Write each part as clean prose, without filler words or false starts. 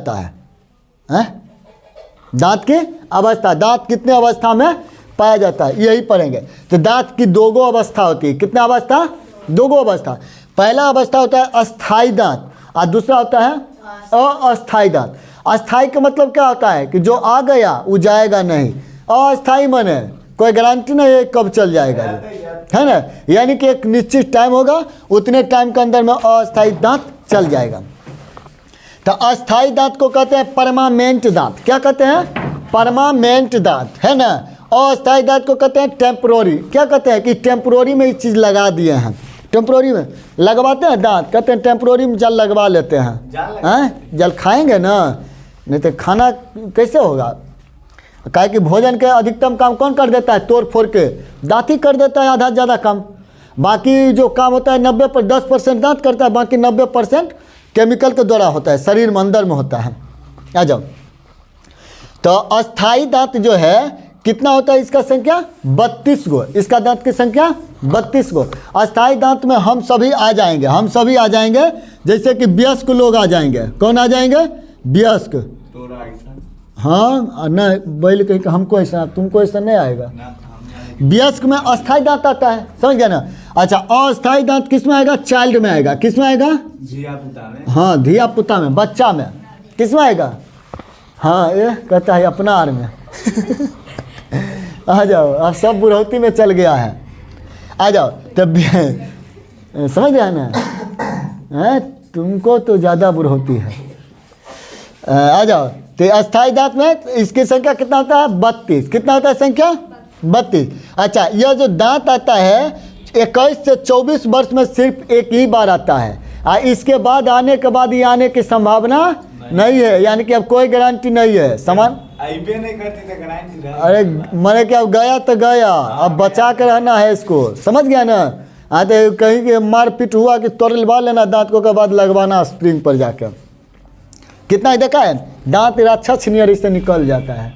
जाता है? दांत की अवस्था, दांत कितने अवस्था में पाया जाता है, यही पढ़ेंगे। तो दांत की दो गो अवस्था होती है। कितना अवस्था? दो गो अवस्था। पहला अवस्था होता है अस्थाई दांत और दूसरा होता है अस्थाई दांत। अस्थाई का मतलब क्या होता है कि जो आ गया वो जाएगा नहीं। अस्थाई माने कोई गारंटी नहीं है कब चल जाएगा, है ना, यानी कि एक निश्चित टाइम होगा, उतने टाइम के अंदर में अस्थाई दांत चल जाएगा। तो अस्थाई दांत को कहते हैं परमानेंट दांत। क्या कहते हैं? परमानेंट दांत, है ना। अस्थाई दांत को कहते हैं टेम्पोररी। क्या कहते हैं कि टेम्पोररी में ये चीज़ लगा दिए हैं, टेम्पोररी में लगवाते हैं दांत, कहते हैं टेम्पोररी में जल लगवा लेते हैं। जल खाएंगे ना, नहीं तो खाना कैसे होगा? काहे कि भोजन के अधिकतम काम कौन कर देता है? तोड़ फोड़ के दांत ही कर देता है आधा से ज़्यादा काम। बाकी जो काम होता है 10% दांत करता है, बाकी 90% केमिकल के द्वारा होता है, शरीर में अंदर में होता है। आ जाओ। तो अस्थाई दांत जो है कितना होता है? इसका संख्या 32 गो। इसका दांत की संख्या 32 गो। अस्थाई दांत में हम सभी आ जाएंगे, हम सभी आ जाएंगे, जैसे कि वयस्क लोग आ जाएंगे। कौन आ जाएंगे? वयस्क। हाँ नहीं, बैल कहीं कि हमको ऐसा, तुमको ऐसा नहीं आएगा। वयस्क में अस्थाई दांत आता है, समझ गया ना। अच्छा, अस्थाई दांत किस में आएगा? चाइल्ड में आएगा। किस में आएगा? धिया पुता में। हाँ, धिया पुता में, बच्चा में। किस में आएगा? हाँ, ये कहता है अपना आर में। आ जाओ, अब सब बुढ़ौती में चल गया है। आ जाओ तब समझ गया ना, तुमको तो ज़्यादा बुढ़ौती है। आ जाओ। तो अस्थाई दांत में इसकी संख्या कितना होता है? 32। कितना होता है संख्या? 32। अच्छा, यह जो दांत आता है 21 से 24 वर्ष में सिर्फ एक ही बार आता है, और इसके बाद आने के बाद ये आने की संभावना नहीं है, यानी कि अब कोई गारंटी नहीं है। समान नहीं करती तो गारंटी। अरे मैंने क्या, गया तो गया, अब बचा कर रहना है इसको, समझ गया ना। तो कहीं के मारपीट हुआ कि तोड़वा लेना दांत को, के बाद लगवाना स्प्रिंग पर जाकर। कितना ही देखा है, दांत राक्षस नियर इससे निकल जाता है,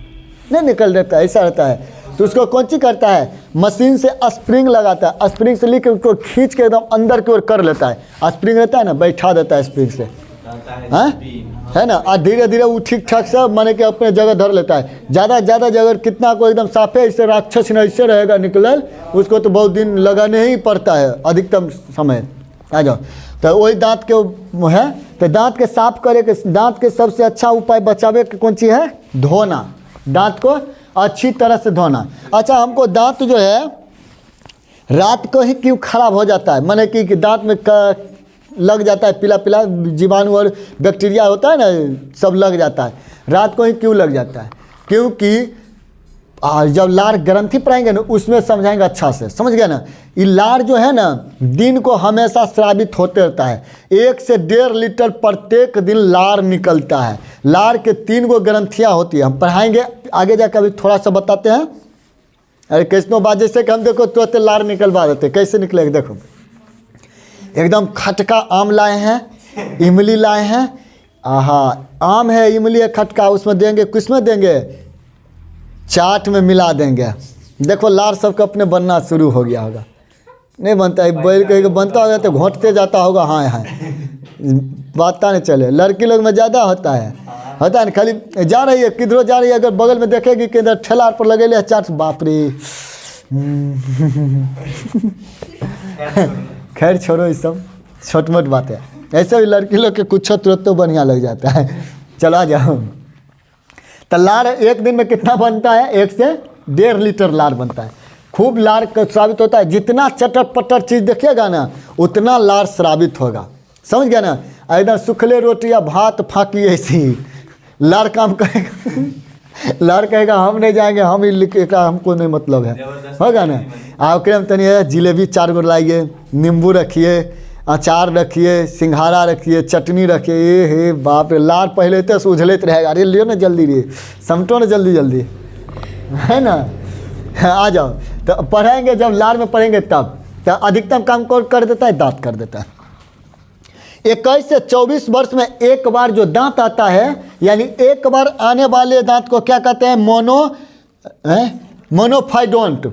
नहीं निकल देता है, ऐसा रहता है। तो उसको कौन सी करता है? मशीन से स्प्रिंग लगाता है, स्प्रिंग से लेकर उसको खींच के एकदम अंदर की ओर कर लेता है। स्प्रिंग रहता है ना, बैठा देता है स्प्रिंग से, है ना। और धीरे धीरे वो ठीक ठाक से माने कि अपने जगह धर लेता है। ज़्यादा ज़्यादा जगह कितना को एकदम साफे ऐसे राक्षस न ऐसे रहेगा निकलल, उसको तो बहुत दिन लगाने ही पड़ता है, अधिकतम समय। आ जाओ। तो वही दांत के है, तो दांत के साफ करे के, दांत के सबसे अच्छा उपाय बचावे के कौन सी है? धोना। दांत को अच्छी तरह से धोना। अच्छा, हमको दांत जो है रात को ही क्यों खराब हो जाता है? माने कि दांत में लग जाता है, पीला पीला जीवाणु और बैक्टीरिया होता है ना, सब लग जाता है। रात को ही क्यों लग जाता है? क्योंकि जब लार ग्रंथि पढ़ाएंगे ना, उसमें समझाएंगे अच्छा से, समझ गया ना। ये लार जो है ना, दिन को हमेशा स्रावित होते रहता है। 1 से 1.5 लीटर प्रत्येक दिन लार निकलता है। लार के 3 गो ग्रंथियाँ होती है, हम पढ़ाएंगे आगे जाकर, अभी थोड़ा सा बताते हैं। अरे कैसनो बात, जैसे कि हम देखो तुरंत लार निकलवा देते, कैसे निकलेगा देखो। एकदम खटका आम लाए हैं, इमली लाए हैं। आहा, आम है, इमली है, खटका, उसमें देंगे, किसमें देंगे? चाट में मिला देंगे। देखो लार सबका अपने बनना शुरू हो गया होगा। नहीं बनता है, बैल कहीं बनता होगा तो घोंटते जाता होगा। हाँ हाँ, बात नहीं चले। लड़की लोग में ज़्यादा होता है ना, खाली जा रही है, किधरों जा रही है, अगर बगल में देखेगी कि इधर ठेला पर लगे ले चाट, बाप रे। खैर छोड़ो, ये सब छोट मोट बात है। ऐसे भी लड़की लोग के कुछ तुरंत तो बढ़िया लग जाता है। चला जाओ। तो लार एक दिन में कितना बनता है? 1 से 1.5 लीटर लार बनता है। खूब लार स्रावित होता है। जितना चटर पटर चीज़ देखिएगा ना, उतना लार स्रावित होगा, समझ गया ना। एकदम सूखले रोटी या भात फाकी ऐसी लार काम करेगा। लार कहेगा हम नहीं जाएंगे, हम ही लिखेगा, हमको नहीं मतलब है, होगा ना। आखिर में तनी जिलेबी 4 गो लाइए, नींबू रखिए, अचार रखिए, सिंघारा रखिए, चटनी रखिए। ये हे बाप रे, लार पहले तो उझलते रहेगा। अरे लियो ना जल्दी रे, समटो ना जल्दी जल्दी, है ना। आ जाओ। तो पढ़ेंगे, जब लार में पढ़ेंगे तब। तो अधिकतम काम कौन कर देता है? दांत कर देता है। 21 से 24 वर्ष में एक बार जो दांत आता है, यानी एक बार आने वाले दांत को क्या कहते हैं? मोनोफाइडोंट।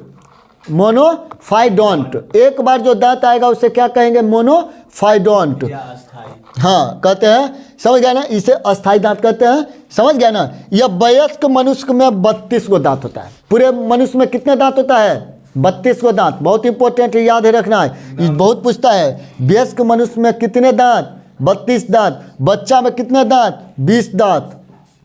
मोनोफाइडोंट। एक बार जो दांत आएगा उसे क्या कहेंगे? मोनोफाइडोंट। या अस्थाई। हाँ कहते हैं, समझ गया ना, इसे अस्थाई दांत कहते हैं। समझ गया ना। यह वयस्क मनुष्य में 32 गो दांत होता है। पूरे मनुष्य में कितने दांत होता है? 32 गो दांत। बहुत इंपॉर्टेंट है, याद है रखना है, ये बहुत पूछता है। वयस्क मनुष्य में कितने दांत? 32 दांत। बच्चा में कितने दांत? 20 दांत।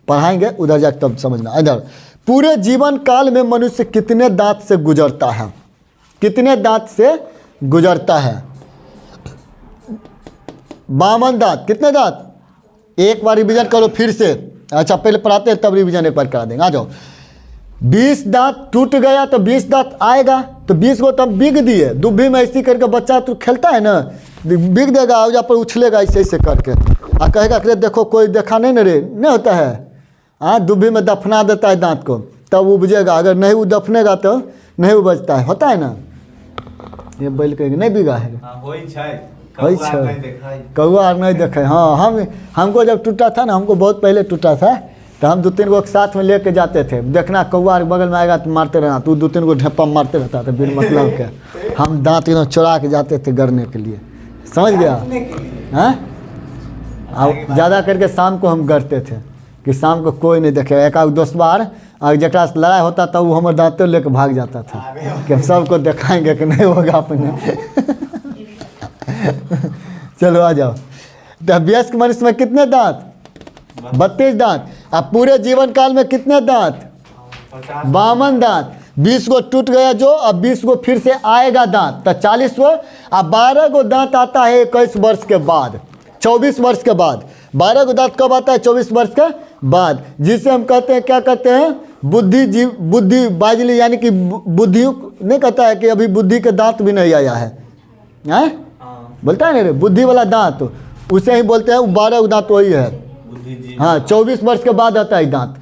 पढ़ाएंगे उधर जाकर तब समझना। इधर पूरे जीवन काल में मनुष्य कितने दांत से गुजरता है? कितने दांत से गुजरता है? 52 दांत। कितने दांत? एक बार रिवीजन करो फिर से। अच्छा पहले पढ़ाते हैं तब रिवीजन एक बार करा देंगे। आ जाओ। 20 दांत टूट गया तो 20 दांत आएगा, तो 20 को तब बिग दिए। दुब्भी में ऐसी करके बच्चा तो खेलता है ना, बिग देगा, औजा पर उछलेगा ऐसे ऐसे करके, आ कहेगा कि देखो कोई देखा नहीं ना रे, नहीं होता है। हाँ दुब्भी में दफना देता है दांत को, तब उपजेगा। अगर नहीं वो दफनेगा तो नहीं उपजता है, होता है ना। ये बैल कहेंगे नहीं बिगा है, होई छै। होई कौआ छै। नहीं देखा। कौआ और नहीं देखे। हाँ हमको जब टूटा था ना, हमको बहुत पहले टूटा था, तो हम 2-3 गो साथ में लेके जाते थे। देखना कौआ बगल में आएगा तो मारते रहना, तू 2-3 गो ढप्पा मारते रहता था बिन मतलब के। हम दांत एकदम चुरा के जाते थे गरने के लिए, समझ गया। हाँ और ज़्यादा करके शाम को हम गरते थे कि शाम को कोई नहीं देखेगा। एक आध 10 बार और जरा से लड़ाई होता था वो हमारे दांतों लेके भाग जाता था कि हम सबको दिखाएंगे कि नहीं होगा अपने। चलो आ जाओ। तो वयस्क मनुष्य में कितने दांत? 32 दांत। अब पूरे जीवन काल में कितने दांत? 52 दांत। 20 गो टूट गया जो, अब 20 गो फिर से आएगा दांत, तो 40 गो। अब 12 गो दांत आता है 21 वर्ष के बाद, 24 वर्ष के बाद। 12 गो दांत कब आता है? 24 वर्ष के बाद, जिसे हम कहते हैं, क्या कहते हैं? बुद्धि बाजली, यानी कि बुद्धि नहीं कहता है कि अभी बुद्धि के दांत भी नहीं आया है, हैं? बोलता है ना रे बुद्धि वाला दांत, उसे ही बोलते हैं। 12 दांत वही है। हाँ 24 वर्ष के बाद आता है दांत।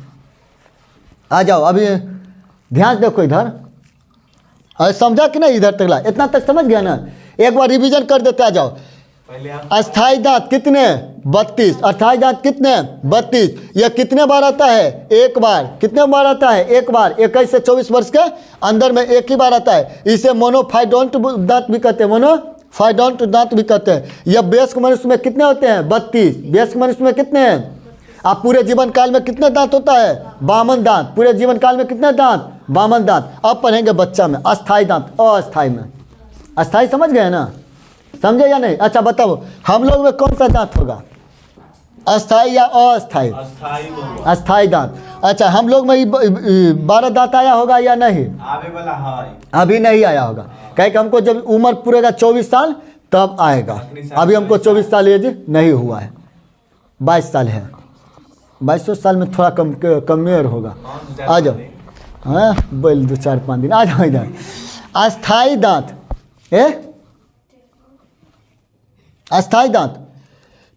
आ जाओ अभी ध्यान से देखो इधर। अरे समझा कि नहीं? इधर तक ला, इतना तक समझ गया ना? एक बार रिवीजन कर देते। आ जाओ। अस्थाई दांत कितने? 32। अस्थाई दांत कितने? 32। यह कितने बार आता है? एक बार। कितने बार आता है? एक बार। 21 से 24 वर्ष के अंदर में एक ही बार आता है। इसे मोनोफाइडोंट दांत भी कहते हैं, मोनोफाइडोंट दांत भी कहते हैं। यह वयस्क मनुष्य में कितने होते हैं? 32। वयस्क मनुष्य में कितने हैं? आप पूरे जीवन काल में कितने दांत होता है? 52 दांत। पूरे जीवन काल में कितने दांत? 52 दांत। अब पढ़ेंगे बच्चा में अस्थाई दांत, अस्थाई में। अस्थाई समझ गए ना? समझे या नहीं? अच्छा बताओ हम लोग में कौन सा दांत होगा? अस्थाई या अस्थाई? अस्थाई दांत। अच्छा हम लोग में 12 दांत आया होगा या नहीं? आवे वाला है, अभी नहीं आया होगा, कहे कि हमको जब उम्र पूरेगा 24 साल तब आएगा। अभी हमको 24 साल एज नहीं हुआ है, 22 साल है। 22 साल में थोड़ा कमेर होगा। आ जाओ। हाँ बोल 2-4-5 दिन। आ जाओ इधर। अस्थाई दांत, अस्थाई दांत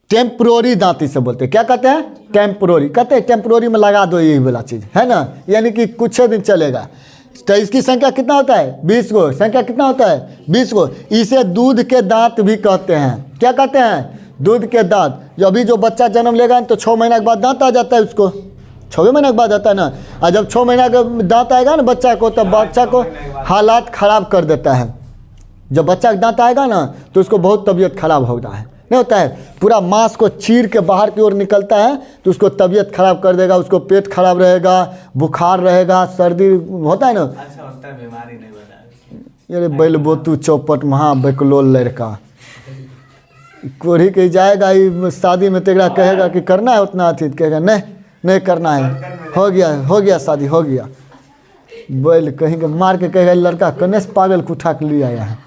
टेम्प्रोरी दांत इसे बोलते हैं। क्या कहते हैं? टेम्प्रोरी। कहते हैं टेम्प्रोरी में लगा दो यही वाला चीज़, है ना, यानी कि कुछ दिन चलेगा। तो इसकी संख्या कितना होता है? 20 गो। संख्या कितना होता है? 20 गो। इसे दूध के दांत भी कहते हैं। क्या कहते हैं? दूध के दांत। अभी जो बच्चा जन्म लेगा तो 6 महीना के बाद दांत आ जाता है उसको, 6 महीने के बाद आता है ना। और जब 6 महीना का दांत आएगा ना बच्चा को, तब बच्चा को हालात ख़राब कर देता है। जब बच्चा का दांत आएगा ना तो उसको बहुत तबीयत खराब होता है, नहीं होता है, पूरा मांस को चीर के बाहर की ओर निकलता है तो उसको तबीयत खराब कर देगा, उसको पेट खराब रहेगा, बुखार रहेगा, सर्दी होता है ना। अच्छा होता है, बीमारी नहीं बता। अरे बैल बोतू चौपट महा बेकलोल लड़का कोढ़ी के जाएगा ही शादी में, तेरा कहेगा कि करना है उतना अथी, कहेगा नहीं नहीं करना है, हो गया शादी हो गया। बैल कहीं के मार के कहेगा लड़का कन्ने से पागल को उठा के ले आया है।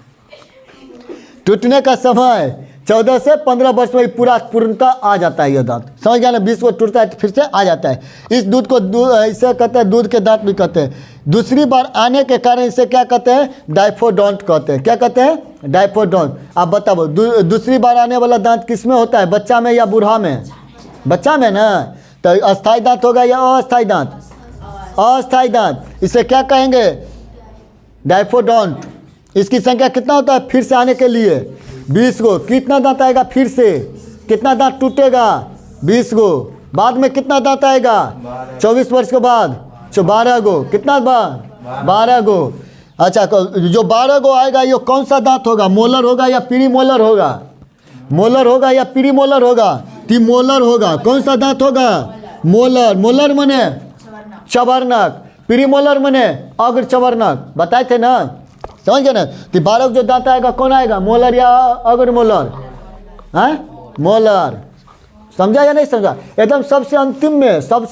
टूटने का समय 14 से 15 वर्ष में पूरा पूर्णता आ जाता है ये दांत, समझ गया ना। 20 को टूटता है तो फिर से आ जाता है। इस दूध को इसे कहते हैं दूध के दांत भी कहते हैं। दूसरी बार आने के कारण इसे क्या कहते हैं? डाइफोडोंट कहते हैं। क्या कहते हैं? डाइफोडोंट। आप बताओ दूसरी बार आने वाला दांत किस में होता है? बच्चा में या बूढ़ा में? बच्चा में ना। तो अस्थाई दांत होगा या अस्थाई दांत? अस्थाई दांत। इसे क्या कहेंगे? डाइफोडोंट। इसकी संख्या कितना होता है फिर से आने के लिए? 20 गो। कितना दांत आएगा फिर से? कितना दांत टूटेगा? 20 गो। बाद में कितना दांत आएगा? 24 वर्ष के बाद 12 गो। कितना बार? 12 गो। अच्छा जो 12 गो आएगा ये कौन सा दांत होगा, मोलर होगा या प्री मोलर होगा, मोलर होगा या प्री मोलर होगा, मोलर होगा। कौन सा दांत होगा, मोलर। मोलर मने चवर्णक, प्री मोलर मने अग्र चवर्णक, बताए थे ना, समझ गए ना। तो 12 जो दांत आएगा कौन आएगा, मोलर या अग्र मोलर, हाँ मोलर। समझा या नहीं समझा, एकदम सबसे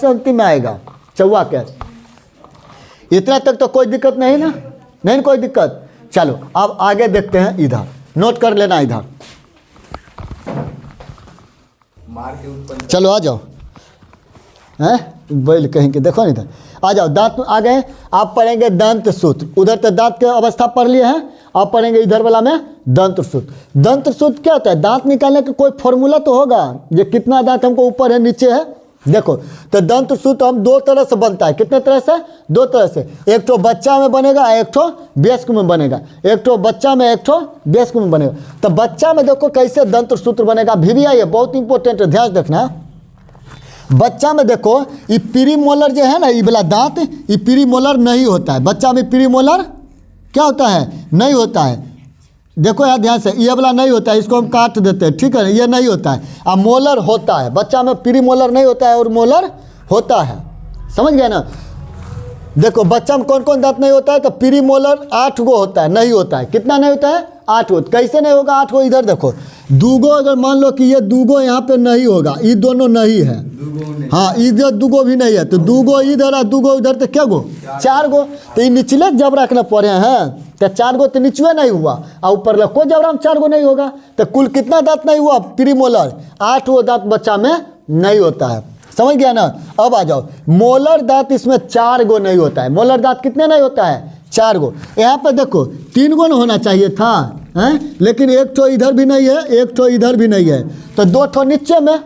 अंतिम में आएगा चौवा के। इतना तक तो कोई दिक्कत नहीं ना, नहीं कोई दिक्कत। चलो अब आगे देखते हैं, इधर नोट कर लेना, इधर मार के उत्पन्न चलो आ जाओ, हैं बैल कहीं के देखो ना, इधर आ जाओ। दांत आ गए, आप पढ़ेंगे दंत सूत्र। उधर तो दांत की अवस्था पढ़ लिए हैं, आप पढ़ेंगे इधर वाला में दंत सूत्र। दंत सूत्र क्या होता है, दांत निकालने का कोई फॉर्मूला तो होगा, ये कितना दांत हमको ऊपर है नीचे है। देखो तो दंत सूत्र हम दो तरह से बनता है, कितने तरह से, दो तरह से। एक तो बच्चा में बनेगा, एक तो वयस्क में बनेगा। एक तो बच्चा में, एक तो वयस्क में बनेगा। तो बच्चा में देखो कैसे दंत सूत्र बनेगा, भी ये बहुत इंपॉर्टेंट है, ध्यान रखना। बच्चा में देखो ये प्री मोलर जो है ना, ये वाला दांत, ये प्री मोलर नहीं होता है बच्चा में। प्री मोलर क्या होता है, नहीं होता है। देखो यार ध्यान से, ये वाला नहीं होता है, इसको हम काट देते हैं, ठीक है, ये नहीं होता है। अब मोलर होता है बच्चा में, प्री मोलर नहीं होता है और मोलर होता है, समझ गए ना। देखो बच्चा में कौन कौन दांत नहीं होता है, तो प्री मोलर 8 गो होता है, नहीं होता है। कितना नहीं होता है, 8 गो। कैसे नहीं होगा 8 गो, इधर देखो 2 गो, अगर मान लो कि ये 2 गो यहाँ पे नहीं होगा, ये दोनों नहीं है, हाँ इधर 2 गो भी नहीं है, तो 2 गो इधर और 2 गो इधर, तो क्या गो, 4 गो। तो ये निचले जब रखना पड़े हैं, तो 4 गो तो निचुए नहीं हुआ, और ऊपर लको जबरा में 4 गो नहीं होगा। तो कुल कितना दांत नहीं हुआ, प्री मोलर 8 गो दांत बच्चा में नहीं होता है, समझ गया ना। अब आ जाओ, मोलर दांत इसमें 4 गो नहीं होता है। मोलर दांत कितने नहीं होता है, 4 गो। यहाँ पे देखो 3 गो होना चाहिए था, हैं, लेकिन एक ठो इधर भी नहीं है, एक ठो इधर भी नहीं है, तो 2 ठो नीचे में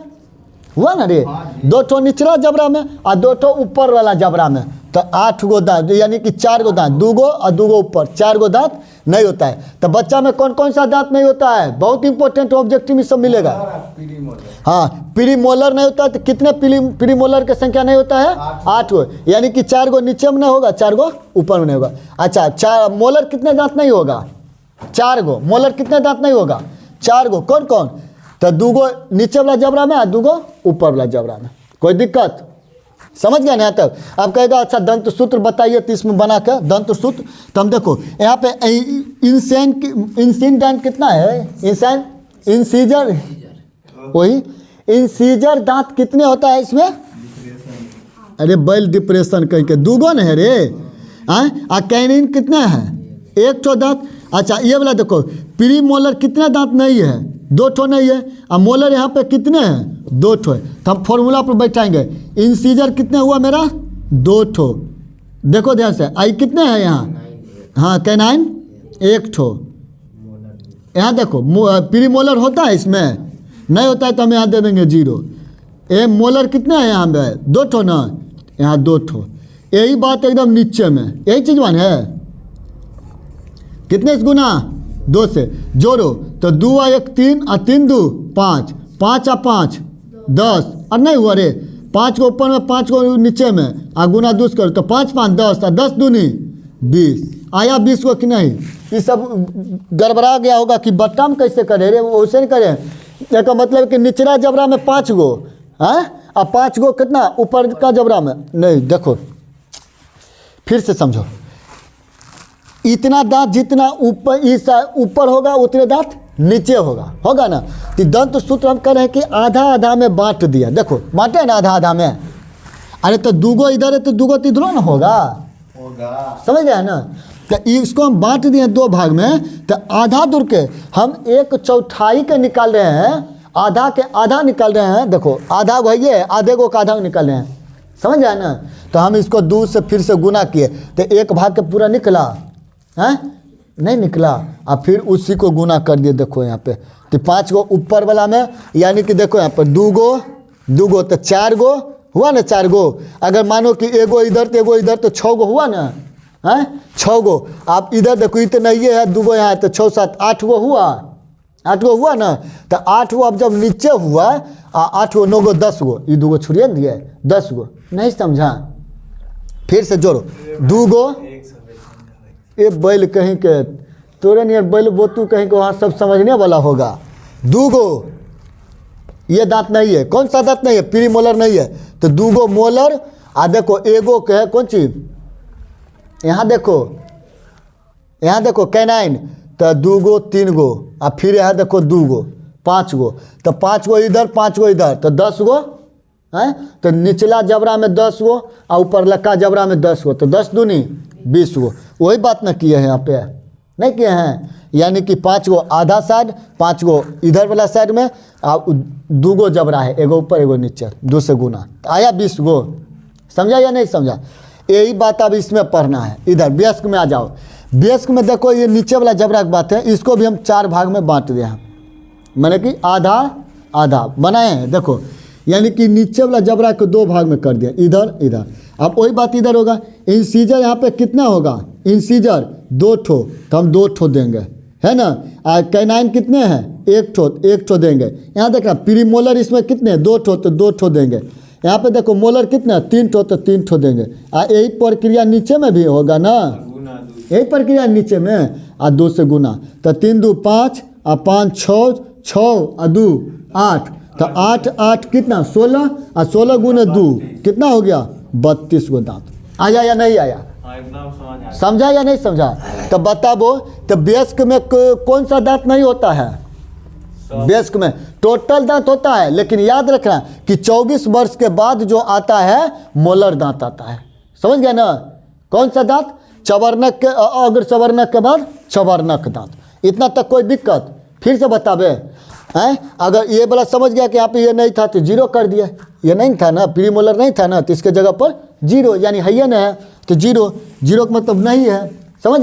हुआ ना रे, 2 ठो निचला जबरा में और 2 ठो ऊपर वाला जबरा में। तो 8 गो दांत, यानी कि 4 गो दांत, 2 गो और 2 गो ऊपर, 4 गो दांत नहीं होता है। तो बच्चा में कौन कौन सा दांत नहीं होता है, बहुत इंपॉर्टेंट ऑब्जेक्टिव में सब मिलेगा। हाँ प्री मोलर नहीं होता है, तो कितने प्री मोलर की संख्या नहीं होता है, 8 गो, यानी कि 4 गो नीचे में नहीं होगा, 4 गो ऊपर में नहीं होगा। अच्छा मोलर कितने दांत नहीं होगा, 4 गो। मोलर कितने दांत नहीं होगा, 4 गो। कौन कौन, तो 2 गो नीचे वाला जबरा में और 2 गो ऊपर वाला जबरा में। कोई दिक्कत, समझ गया ना यहाँ तक। अब कहेगा अच्छा दंत सूत्र बताइए, तो इसमें बना कर दंत सूत्र। तो हम देखो यहाँ पे इंसिन दांत कितना है, इंसीजर, वही इंसीजर दांत कितने होता है इसमें, अरे बैल डिप्रेशन कहीं के 2 गो नहीं है रे, आ कैनिन कितने हैं, 1 ठो दांत। अच्छा ये वाला देखो प्री मोलर कितने दांत नहीं है, 2 ठो नहीं है, और मोलर यहाँ पे कितने हैं, 2 ठो है। तो हम फॉर्मूला पर बैठाएंगे, इंसीजर कितने हुआ मेरा, 2 ठो। देखो ध्यान से, आई कितने हैं यहाँ, हाँ कैनाइन 1 ठो। यहाँ देखो प्री मोलर होता है, इसमें नहीं होता है, तो हम यहाँ दे देंगे 0। ए मोलर कितने हैं यहाँ पे, 2 ठो ना, यहाँ 2 ठो। यही बात एकदम नीचे में, यही चीज मान है। कितने से गुना, 2 से जोड़ो, तो 2 और 1 3 और 3 2 5, 5 और 5 10, और नहीं हुआ रे, 5 को ऊपर में 5 को नीचे में, और गुना 2 करो, तो 5 5 10 और 10 दूनी 20, आया 20 को कि नहीं। ये सब गड़बड़ा गया होगा कि बट्टा में कैसे करे रे, वैसे नहीं करे। इसका मतलब कि निचला जबरा में 5 गो है, और 5 गो कितना ऊपर का जबरा में नहीं। देखो फिर से समझो, इतना दांत जितना ऊपर होगा उतने दांत नीचे होगा ना। तो दंत सूत्र हम कह रहे हैं कि आधा आधा में बांट दिया। देखो बांटे ना आधा आधा में, अरे तो 2 गो इधर है तो 2 गो तो इधर ना होगा, समझ गया ना। तो इसको हम बांट दिए 2 भाग में, तो आधा दूर के हम 1/4 के निकाल रहे हैं, आधा के आधा निकाल रहे हैं। देखो आधा भैया आधे को का आधा निकाल रहे हैं, समझ गया ना। तो हम इसको 2 से फिर से गुना किए, तो 1 भाग के पूरा निकला है, नहीं निकला, और फिर उसी को गुना कर दिए। देखो यहाँ पे तो 5 गो ऊपर वाला में, यानी कि देखो यहाँ पर 2 गो तो 4 गो हुआ ना, 4 गो। अगर मानो कि एगो इधर तो एगो इधर, तो 6 गो हुआ ना, हैं 6 गो। आप इधर देखो, ये तो नहीं है, 2 गो यहाँ, तो 6 7 8 गो हुआ, 8 गो हुआ ना। तो 8 गो अब जब नीचे हुआ, 8 गो 9 गो 10 गो, ये 2 गो छुड़िए दिए 10 गो, नहीं समझा। फिर से जोड़ो, 2 गो ये बैल कहीं के तोरे नियर बैल बोतू कहीं के वहाँ सब समझने वाला होगा। 2 गो ये दांत नहीं है, कौन सा दांत नहीं है, प्री मोलर नहीं है, तो 2 गो मोलर आ देखो एगो के है कौन चीज, यहाँ देखो कैनाइन, तो 2 गो 3 गो आ फिर यहाँ देखो 2 गो 5 गो, तो 5 गो इधर 5 गो इधर, तो 10 गो हैं, तो निचला जबड़ा में 10 गो और ऊपर लक्का जबड़ा में 10 गो, तो 10 दूनी 20 गो। वही बात ना किए हैं यहाँ पे, नहीं किए हैं, यानी कि 5 गो आधा साइड, 5 गो इधर वाला साइड में, और 2 गो जबड़ा है, एगो ऊपर एगो नीचे, 2 से गुना, तो आया 20 गो। समझा या नहीं समझा? यही बात अब इसमें पढ़ना है। इधर व्यस्क में आ जाओ। व्यस्क में देखो ये नीचे वाला जबड़ा की बात है, इसको भी हम 4 भाग में बांट दिए हैं, माने कि आधा आधा बनाए हैं। देखो यानी कि नीचे वाला जबड़ा को 2 भाग में कर दिया, इधर इधर। अब वही बात इधर होगा, इंसीजर यहाँ पे कितना होगा, इंसीजर 2 ठो, तो हम 2 ठो देंगे, है ना। कैनाइन कितने हैं, 1 ठो देंगे। यहाँ देखना प्री मोलर इसमें कितने 2 ठो, तो 2 ठो देंगे। यहाँ पे देखो मोलर कितना 3 ठो, तो 3 ठो देंगे। यही प्रक्रिया नीचे में भी होगा ना, यही प्रक्रिया नीचे में, 2 से गुना, तो 3 2 5 और 5 6 6 और 2 8, तो 8 8 कितना 16 और 16 गुने 2 कितना हो गया 32 गो दांत। आया या नहीं आया, समझा या नहीं समझा? तो बताबो, तो व्यस्क में कौन सा दांत नहीं होता है? व्यस्क में टोटल दांत होता है, लेकिन याद रखना कि 24 वर्ष के बाद जो आता है मोलर दांत आता है। समझ गया ना? कौन सा दांत? चबरनक के, अगर चबरनक के बाद चबरनक दांत। इतना तक कोई दिक्कत? फिर से बताबे हैं। अगर ये वाला समझ गया कि यहाँ पे ये नहीं था तो 0 कर दिया, ये नहीं था ना, प्री मोलर नहीं था ना, तो इसके जगह पर 0 यानी है ना है, तो 0 का मतलब नहीं है। समझ गया?